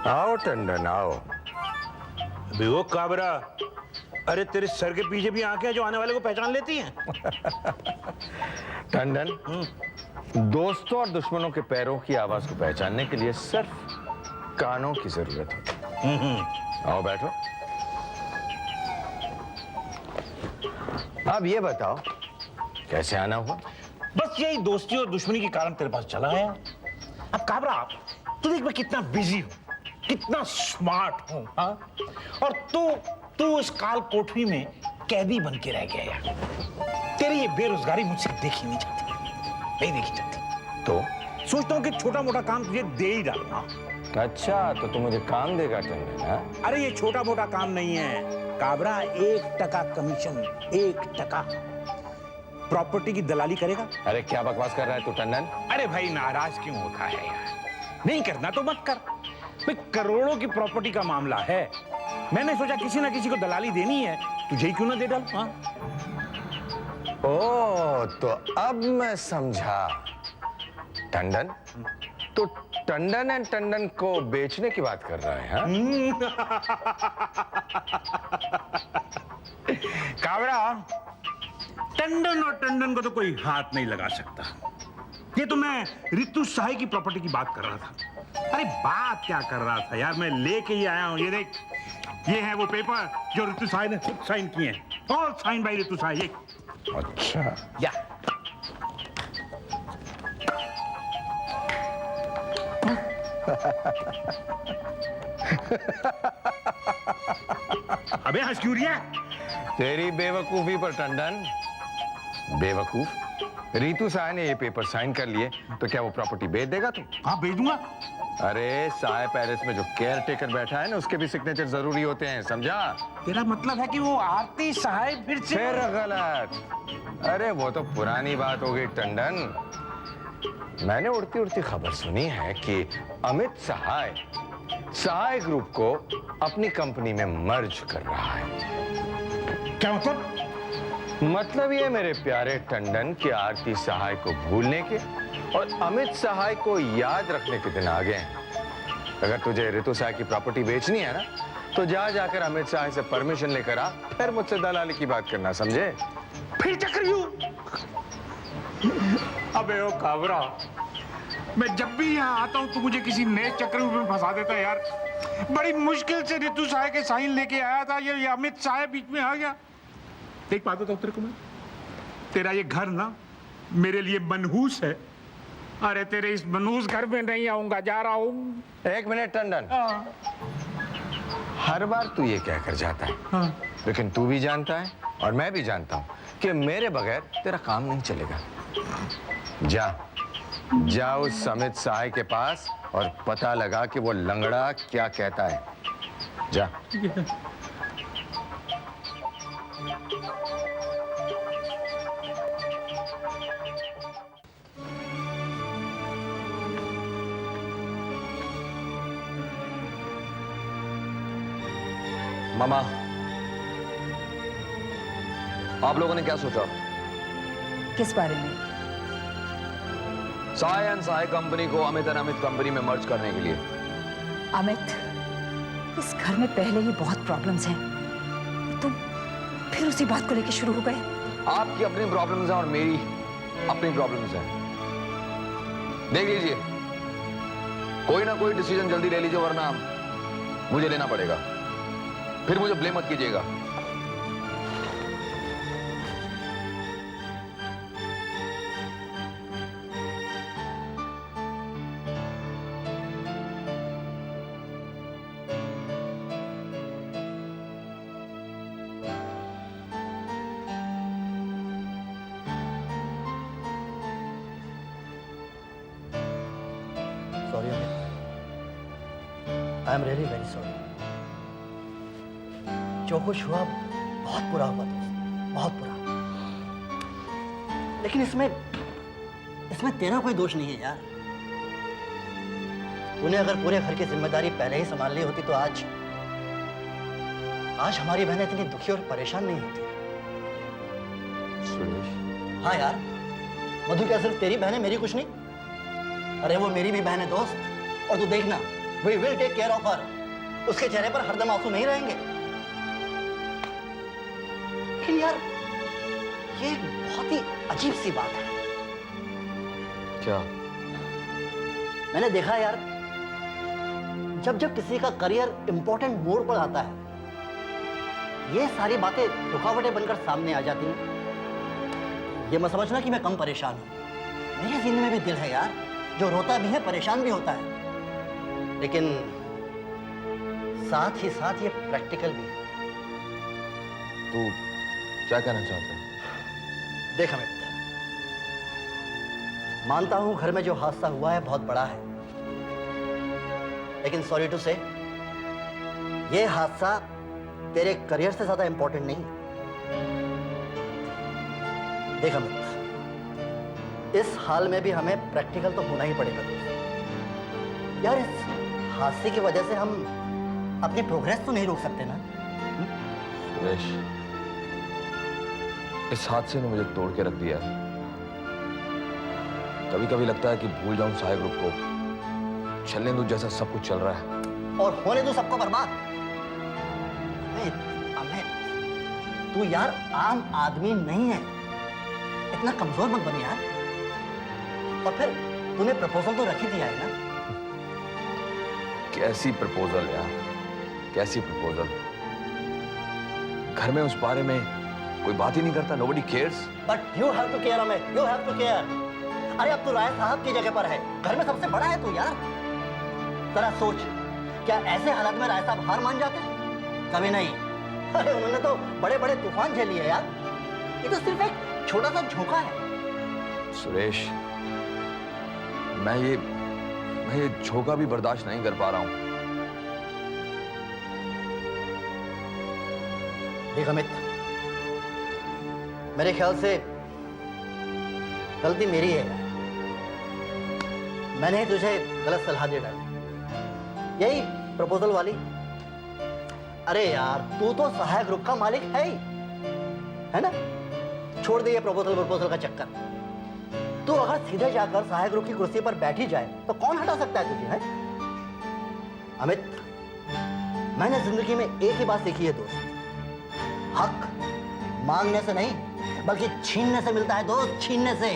आओ टंडन आओ। अभी वो काबरा, अरे तेरे सर के पीछे भी आंखें हैं जो आने वाले को पहचान लेती हैं। टंडन, दोस्तों और दुश्मनों के पैरों की आवाज को पहचानने के लिए सिर्फ कानों की जरूरत होती है। आओ बैठो। अब ये बताओ कैसे आना हुआ? बस यही दोस्ती और दुश्मनी के कारण तेरे पास चला आया। अब काबरा, तू देख मैं कितना बिजी हूं, कितना स्मार्ट हूं, हाँ? और तू इस काल कोठरी में कैदी बन के रह गया यार। तेरी ये बेरोजगारी मुझसे देखी नहीं जाती, नहीं देखी जाती। तो सोचता हूं कि छोटा मोटा काम तुझे दे ही डालूंगा। अच्छा, तो तू मुझे काम देगा टंडन? हाँ? अरे ये छोटा मोटा काम नहीं है काबरा, 1% कमीशन, 1%। प्रॉपर्टी की दलाली करेगा। अरे क्या बकवास कर रहा है तू टंडन? अरे भाई नाराज क्यों होता है यार? नहीं करना तो मत कर भाई, करोड़ों की प्रॉपर्टी का मामला है। मैंने सोचा किसी ना किसी को दलाली देनी है, तुझे क्यों ना दे डाल। हाँ? ओ, तो अब मैं समझा। टंडन, तो टंडन एंड टंडन को बेचने की बात कर रहा है? हाँ? कावड़ा, टंडन और टंडन को तो कोई हाथ नहीं लगा सकता। ये तो मैं रितु साही की प्रॉपर्टी की बात कर रहा था। अरे बात क्या कर रहा था यार, मैं लेके ही आया हूं। ये देख, ये है वो पेपर जो रितु साही ने खुद साइन किए हैं। ऑल साइन बाय रितु साही। अच्छा, या अबे हंस क्यों रही है? तेरी बेवकूफी पर टंडन। बेवकूफ, रीतू साय ने ये पेपर साइन कर लिए तो क्या वो प्रॉपर्टी बेच देगा तू? हाँ बेच दूंगा। अरे साय पैलेस में जो केयर टेकर बैठा है ना, उसके भी सिग्नेचर जरूरी होते हैं, समझा? तेरा मतलब है कि वो आरती सहाय फिर से? फिर गलत। अरे वो तो पुरानी बात हो गई टंडन। मैंने उड़ती उड़ती खबर सुनी है कि अमित सहाय सहाय ग्रुप को अपनी कंपनी में मर्ज कर रहा है। क्या मतलब? मतलब ये मेरे प्यारे टंडन कि आरती सहाय को भूलने के और अमित सहाय को याद रखने के दिन आ गए हैं। अगर तुझे रितु सहाय की प्रॉपर्टी बेचनी है ना, तो जा जाकर अमित सहाय से परमिशन लेकर आ, फिर मुझसे दलाली की बात करना, समझे? फिर चक्रव्यूह? अबे ओ काबरा, मैं जब भी यहाँ आता हूँ तो मुझे किसी नए चक्रव्यूह में फंसा देता है यार। बड़ी मुश्किल से रितु सहाय के साइन लेके आया था, ये अमित सहाय बीच में आ गया। एक बात बताऊं तेरे को मैं, तेरा ये घर ना मेरे लिए मनहूस है। अरे तेरे इस मनहूस घर में नहीं आऊंगा, जा रहा हूँ। एक मिनट टंडन, हर बार तू ये कहकर जाता है। हाँ। लेकिन तू भी जानता है और मैं भी जानता हूँ कि मेरे बगैर तेरा काम नहीं चलेगा। जा उस अमित सहाय के पास और पता लगा कि वो लंगड़ा क्या कहता है। जा। मामा, आप लोगों ने क्या सोचा? किस बारे में? साय एंड साय कंपनी को अमित एंड अमित कंपनी में मर्ज करने के लिए। अमित, इस घर में पहले ही बहुत प्रॉब्लम्स हैं, तुम फिर उसी बात को लेकर शुरू हो गए। आपकी अपनी प्रॉब्लम्स हैं और मेरी अपनी प्रॉब्लम्स हैं। देख लीजिए, कोई ना कोई डिसीजन जल्दी ले लीजिए, वरना मुझे लेना पड़ेगा। फिर मुझे ब्लेम मत कीजिएगा। Sorry Amit, I am really very sorry. जो कुछ हुआ बहुत बुरा हुआ दोस्त, बहुत बुरा। लेकिन इसमें तेरा कोई दोष नहीं है यार। तूने अगर पूरे घर की जिम्मेदारी पहले ही संभाल ली होती तो आज हमारी बहनें इतनी दुखी और परेशान नहीं होती। सुरेश, हाँ यार, मधु क्या सिर्फ तेरी बहन है, मेरी कुछ नहीं? अरे वो मेरी भी बहन है दोस्त, और तू देखना, we will take care of her. उसके चेहरे पर हरदम आंसू नहीं रहेंगे। लेकिन यार, ये एक बहुत ही अजीब सी बात है। क्या? मैंने देखा यार, जब जब किसी का करियर इंपॉर्टेंट मोड़ पर आता है, ये सारी बातें रुकावटें बनकर सामने आ जाती हैं। ये मत समझना कि मैं कम परेशान हूं। मेरे जिंदगी में भी दिल है यार, जो रोता भी है, परेशान भी होता है, लेकिन साथ ही साथ ये प्रैक्टिकल भी है। तू क्या कहना चाहता है? देख अमित, मानता हूं घर में जो हादसा हुआ है बहुत बड़ा है, लेकिन सॉरी टू से, ये हादसा तेरे करियर से ज्यादा इंपॉर्टेंट नहीं है। देख अमित, इस हाल में भी हमें प्रैक्टिकल तो होना ही पड़ेगा दोस्त। यार, इस हादसे की वजह से हम अपनी प्रोग्रेस तो नहीं रोक सकते ना। सुरेश, इस हादसे ने मुझे तोड़ के रख दिया है। कभी कभी लगता है कि भूल जाऊं सहाय ग्रुप को, चलने दो जैसा सब कुछ चल रहा है, और होने दो सबको बर्बाद। अमित, अमित, तू यार आम आदमी नहीं है, इतना कमजोर मत बन यार। और फिर तूने प्रपोजल तो रख ही दिया है ना। कैसी प्रपोजल यार, कैसी प्रपोजल? घर में उस बारे में कोई बात ही नहीं करता। Nobody cares. But you have to care Amit, you have to care. अरे अब तू राय साहब की जगह पर है, घर में सबसे बड़ा है तू यार। जरा सोच, क्या ऐसे हालात में राय साहब हार मान जाते? कभी नहीं। अरे उन्होंने तो बड़े बड़े तूफान झेल लिए यार, ये तो सिर्फ एक छोटा सा झोंका है। सुरेश, मैं ये झोंका भी बर्दाश्त नहीं कर पा रहा हूं। देख अमित, मेरे ख्याल से गलती मेरी है। मैंने ही तुझे गलत सलाह दे डाली, यही प्रपोजल वाली। अरे यार, तू तो सहायक ग्रुप का मालिक है ही, है ना? छोड़ दे ये प्रपोजल का चक्कर। तू अगर सीधे जाकर सहायक ग्रुप की कुर्सी पर बैठ ही जाए तो कौन हटा सकता है तुझे, है? अमित, मैंने जिंदगी में एक ही बात सीखी है दोस्त, हक मांगने से नहीं बल्कि छीनने से मिलता है दोस्त, छीनने से।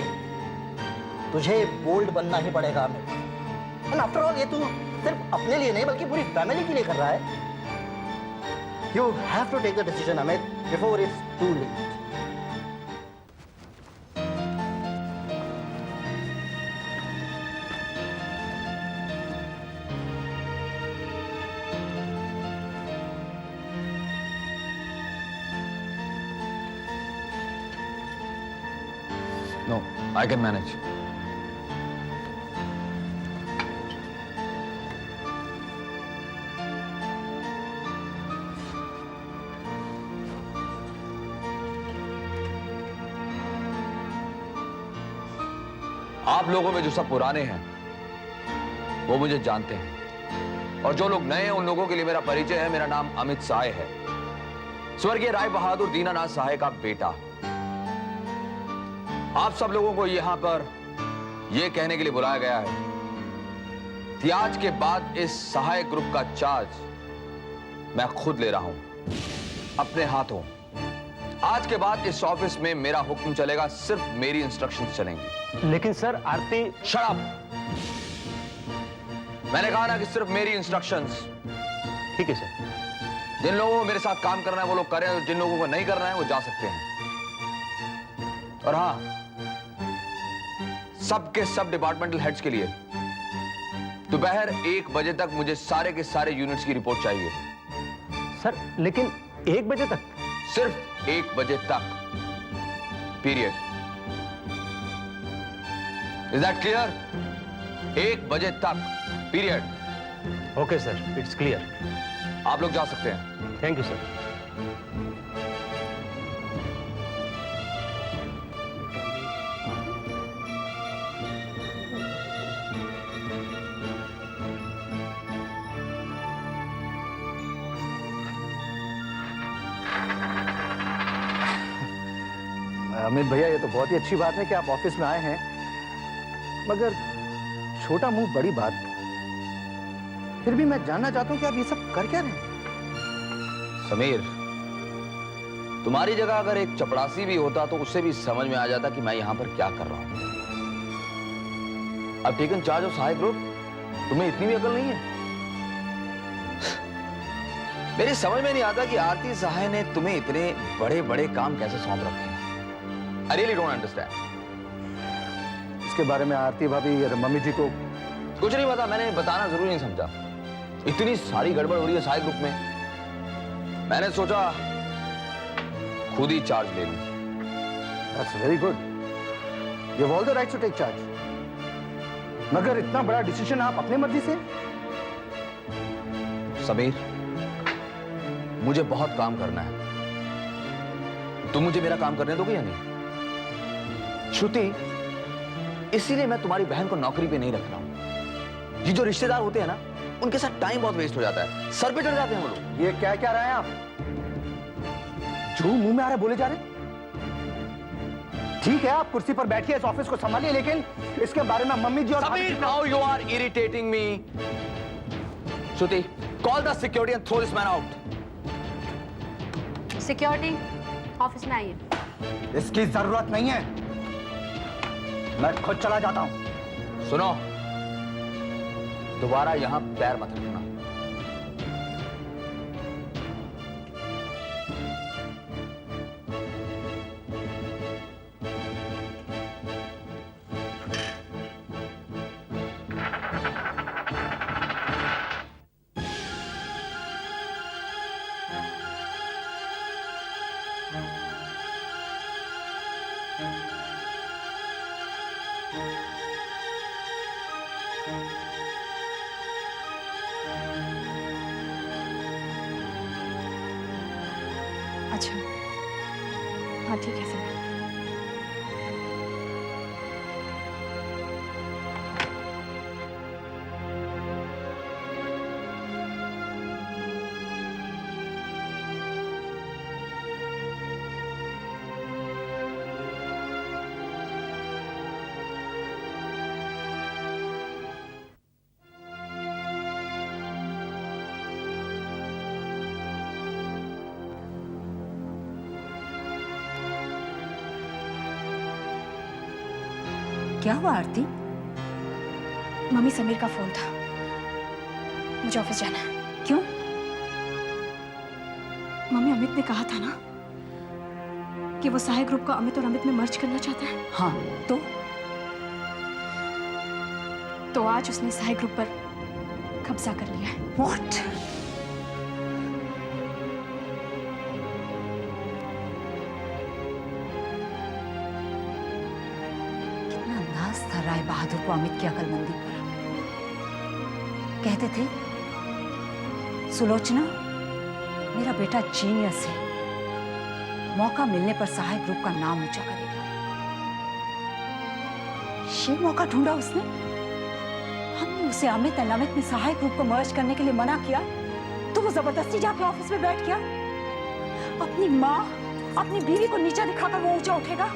तुझे बोल्ड बनना ही पड़ेगा अमित। एंड आफ्टर ऑल, ये तू सिर्फ अपने लिए नहीं बल्कि पूरी फैमिली के लिए कर रहा है। You have to take the decision Amit before it's too late. No, I can manage. आप लोगों में जो सब पुराने हैं वो मुझे जानते हैं, और जो लोग नए हैं उन लोगों के लिए मेरा परिचय है। मेरा नाम अमित साय है, स्वर्गीय राय बहादुर दीनानाथ साय का बेटा। आप सब लोगों को यहां पर यह कहने के लिए बुलाया गया है कि आज के बाद इस सहायक ग्रुप का चार्ज मैं खुद ले रहा हूं अपने हाथों। आज के बाद इस ऑफिस में मेरा हुक्म चलेगा, सिर्फ मेरी इंस्ट्रक्शंस चलेंगी। लेकिन सर, आरती। Shut up! मैंने कहा ना कि सिर्फ मेरी इंस्ट्रक्शंस। ठीक है सर। जिन लोगों को मेरे साथ काम करना है वो लोग करें, और जिन लोगों को नहीं करना है वो जा सकते हैं। और हां, सबके सब डिपार्टमेंटल हेड्स के लिए दोपहर 1 बजे तक मुझे सारे के सारे यूनिट्स की रिपोर्ट चाहिए। सर, लेकिन 1 बजे तक? सिर्फ 1 बजे तक, पीरियड। Is that clear? 1 बजे तक, period. Okay sir, it's clear. आप लोग जा सकते हैं। Thank you sir. अमित भैया, ये तो बहुत ही अच्छी बात है कि आप ऑफिस में आए हैं, मगर छोटा मुंह बड़ी बात। फिर भी मैं जानना चाहता हूं कि आप ये सब कर क्या रहे हैं? समीर, तुम्हारी जगह अगर एक चपरासी भी होता तो उससे भी समझ में आ जाता कि मैं यहां पर क्या कर रहा हूं। अब taken charge of Sahay group, तुम्हें इतनी भी अकल नहीं है? मेरी समझ में नहीं आता कि आरती सहाय ने तुम्हें इतने बड़े बड़े काम कैसे सौंप रखे हैं। I really don't understand. इसके बारे में आरती भाभी और मम्मी जी को कुछ नहीं पता, मैंने बताना जरूरी नहीं समझा। इतनी सारी गड़बड़ हो रही है सहाय ग्रुप में, मैंने सोचा खुद ही चार्ज ले लूं। That's very good. You have all the rights to take charge. मगर इतना बड़ा डिसीजन आप अपने मर्जी से? समीर, मुझे बहुत काम करना है, तुम मुझे मेरा काम करने दोगे या नहीं? श्रुति, इसीलिए मैं तुम्हारी बहन को नौकरी पे नहीं रख रहा हूं। ये जो रिश्तेदार होते हैं ना, उनके साथ टाइम बहुत वेस्ट हो जाता है, सर पे चढ़ जाते हैं वो लोग। ये क्या क्या रहे हैं आप? जो मुंह में आ रहे बोले जा रहे? ठीक है, आप कुर्सी पर बैठिए, इस ऑफिस को संभालिए, लेकिन इसके बारे में मम्मी जी और Sameer, now you are irritating me. Shruti, call the security and throw this man out. Security office में आइए। इसकी जरूरत नहीं है, मैं खुद चला जाता हूं। सुनो, दोबारा यहां पैर मत रखना। अच्छा, हाँ ठीक है सर। क्या हुआ आरती? मम्मी, समीर का फोन था, मुझे ऑफिस जाना है। क्यों? मम्मी, अमित ने कहा था ना कि वो सहाय ग्रुप को अमित और अमित में मर्ज करना चाहता है। हाँ, तो आज उसने सहाय ग्रुप पर कब्जा कर लिया है। व्हाट? कितना नाज था राय बहादुर को अमित की अकलमंदी पर। कहते थे, सुलोचना, मेरा बेटा जीनियस है, मौका मिलने पर सहाय ग्रुप का नाम ऊंचा करेगा। ये मौका ढूंढा उसने। हमने उसे अमित और अमित में सहाय ग्रुप को मर्ज करने के लिए मना किया, तो वो जबरदस्ती जाके ऑफिस में बैठ गया। अपनी माँ, अपनी बीवी को नीचा दिखाकर वो ऊंचा उठेगा।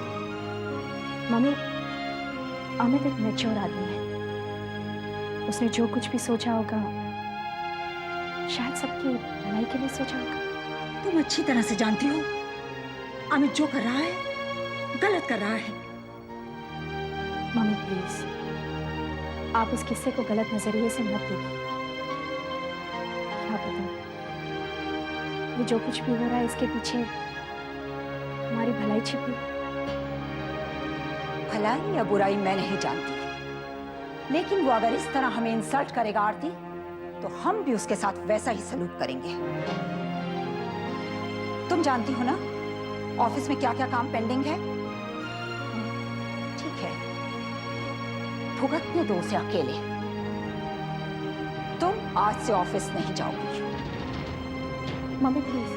मम्मी, अमित एक मैच्योर आदमी है, उसने जो कुछ भी सोचा होगा शायद सबकी भलाई के लिए सोचा होगा। तुम अच्छी तरह से जानती हो अमित जो कर रहा है गलत कर रहा है। मम्मी प्लीज, आप इस किस्से को गलत नजरिए से मत देखिए। क्या पता ये जो कुछ भी हो रहा है इसके पीछे हमारी भलाई छिपी। भलाई या बुराई मैं नहीं जानती, लेकिन वो अगर इस तरह हमें इंसल्ट करेगा आरती, तो हम भी उसके साथ वैसा ही सलूक करेंगे। तुम जानती हो ना ऑफिस में क्या क्या काम पेंडिंग है। ठीक है, भुगतने दो उसे अकेले। तुम आज से ऑफिस नहीं जाओगी। मम्मी प्लीज,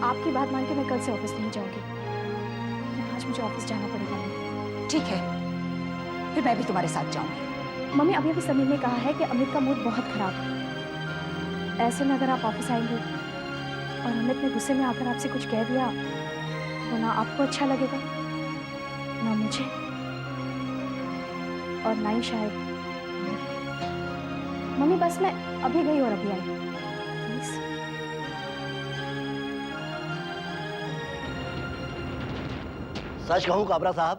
आपकी बात मान के मैं कल से ऑफिस नहीं जाऊंगी, लेकिन आज मुझे ऑफिस जाना पड़ेगा। ठीक है, फिर मैं भी तुम्हारे साथ जाऊंगी। मम्मी, अभी अभी समीर ने कहा है कि अमित का मूड बहुत खराब है। ऐसे में अगर आप ऑफिस आएंगे और अमित ने गुस्से में आकर आपसे कुछ कह दिया तो ना आपको अच्छा लगेगा, ना मुझे, और ना ही शायद। मम्मी बस मैं अभी गई और अभी आई, प्लीज। सच कहूं काबरा साहब,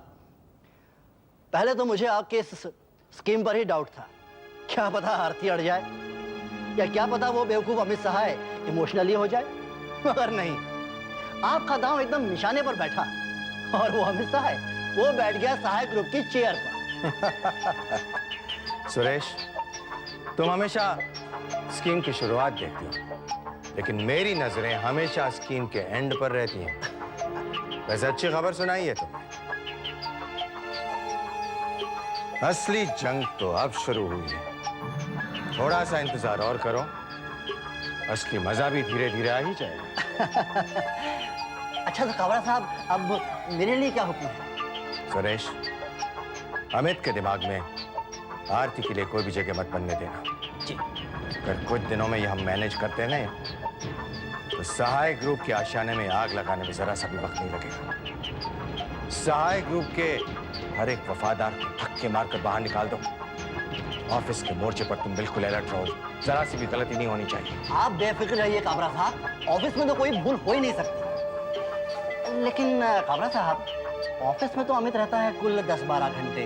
पहले तो मुझे आपके इस स्कीम पर ही डाउट था। क्या पता आरती अड़ जाए, या क्या पता वो बेवकूफ अमित सहाय इमोशनली हो जाए, मगर नहीं, आपका दांव एकदम निशाने पर बैठा, और वो अमित सहाय वो बैठ गया सहाय ग्रुप की चेयर पर। सुरेश, तुम हमेशा स्कीम की शुरुआत देखती हो, लेकिन मेरी नजरें हमेशा स्कीम के एंड पर रहती हैं। वैसे अच्छी खबर सुनाई है तुमने, असली जंग तो अब शुरू हुई है। थोड़ा सा इंतजार और करो, असली मजा भी धीरे धीरे आ ही जाएगा। अच्छा तो काबरा साहब, अब मेरे लिए क्या हुक्म है? सुरेश, अमित के दिमाग में आरती के लिए कोई भी जगह मत बनने देना। जी। अगर कुछ दिनों में ये हम मैनेज करते हैं ना, तो सहाय ग्रुप के आशियाने में आग लगाने में जरा सा भी वक्त नहीं लगेगा। सहाय ग्रुप के हर एक वफादार को धक्के मारकर बाहर निकाल दो। ऑफिस के मोर्चे पर तुम बिल्कुल अलर्ट रहो, जरा सी भी गलती नहीं होनी चाहिए। आप बेफिक्र रहिए काबरा साहब, ऑफिस में तो कोई भूल हो ही नहीं सकती। लेकिन काबरा साहब, ऑफिस में तो अमित रहता है कुल 10-12 घंटे।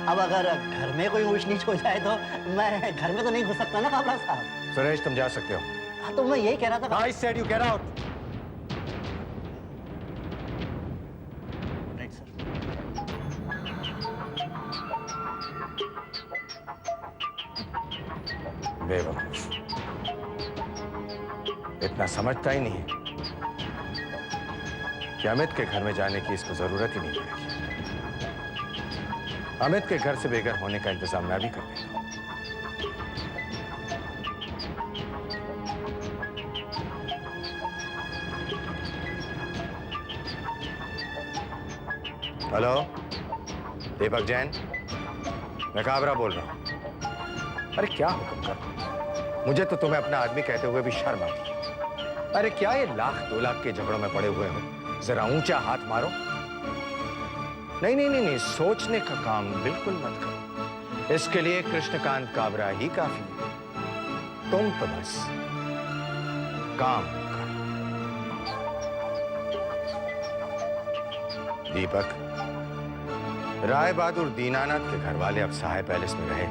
अब अगर घर में कोई ऊंच नीच हो जाए तो मैं घर में तो नहीं घुस सकता ना काबरा साहब। सुरेश, तुम जा सकते हो। हाँ, तो मैं यही कह रहा था। I said you get out. Right sir. बेवकूफ, इतना समझता ही नहीं है कि अमित के घर में जाने की इसको जरूरत ही नहीं पड़ेगी। अमित के घर से बेघर होने का इंतजाम मैं भी कर देता हूं। हेलो, दीपक जैन, मैं काबरा बोल रहा हूं। अरे क्या हुक्म कर, मुझे तो तुम्हें अपना आदमी कहते हुए भी शर्म आती। अरे क्या ये 1-2 लाख के झगड़ों में पड़े हुए हो, जरा ऊंचा हाथ मारो। नहीं नहीं नहीं नहीं, सोचने का काम बिल्कुल मत करो। इसके लिए कृष्णकांत काबरा ही काफी है। तुम तो बस काम करो। दीपक, राय बहादुर दीनानाथ के घर वाले अब सहाय पैलेस में रहे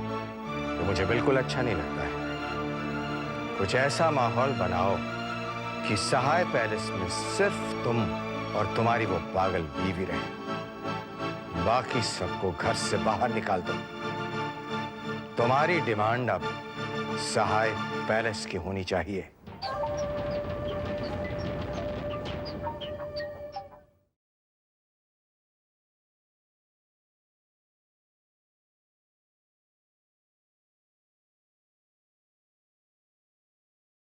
तो मुझे बिल्कुल अच्छा नहीं लगता है। कुछ ऐसा माहौल बनाओ कि सहाय पैलेस में सिर्फ तुम और तुम्हारी वो पागल बीवी रहे, बाकी सबको घर से बाहर निकाल दो। तुम्हारी डिमांड अब सहाय पैलेस की होनी चाहिए।